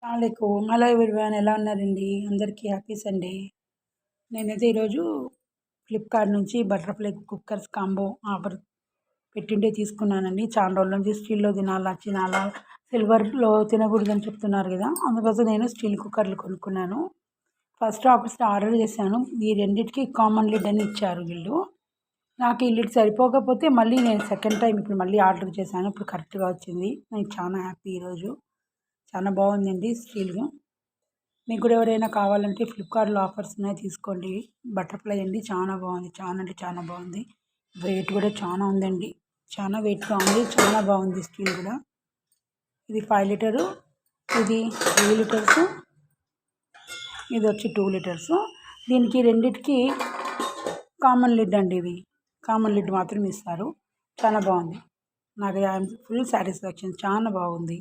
అస్సలాముఅలైకుం. Hello everyone, ఎలా ఉన్నారండి? అందరికీ హ్యాపీ సండే. నేనైతే ఈరోజు ఫ్లిప్కార్ట్ నుంచి బటర్ఫ్లై కుక్కర్స్ కాంబో ఆఫర్ పెట్టిండే తీసుకున్నానండి. చాలా రోజుల నుంచి స్టీల్లో తినాలా సిల్వర్లో తినకూడదని చెప్తున్నారు కదా, అందుకోసం నేను స్టీల్ కుక్కర్లు కొనుక్కున్నాను. ఫస్ట్ ఆర్డర్ చేశాను. ఈ రెండింటికి కామన్ లిడ్ అని ఇచ్చారు వీళ్ళు. నాకు ఈ లిడ్ సరిపోకపోతే మళ్ళీ నేను సెకండ్ టైం ఇప్పుడు మళ్ళీ ఆర్డర్ చేశాను. ఇప్పుడు కరెక్ట్గా వచ్చింది. నేను చాలా హ్యాపీ. ఈరోజు చాలా బాగుందండి స్టీల్గా. మీకు కూడా ఎవరైనా కావాలంటే ఫ్లిప్కార్ట్లో ఆఫర్స్ ఉన్నాయి, తీసుకోండి. బటర్ఫ్లై అండి, చాలా బాగుంది. చాలా అంటే చాలా బాగుంది. వెయిట్ కూడా చాలా ఉందండి, చాలా వెయిట్గా ఉంది. చాలా బాగుంది స్టీల్ కూడా. ఇది 5 లీటరు, ఇది 3 లీటర్స్, ఇది వచ్చి 2 లీటర్స్. దీనికి రెండిటికి కామన్ లిడ్ అండి. ఇవి కామన్ లిడ్ మాత్రం ఇస్తారు. చాలా బాగుంది. నాకు ఫుల్ సాటిస్ఫాక్షన్. చాలా బాగుంది.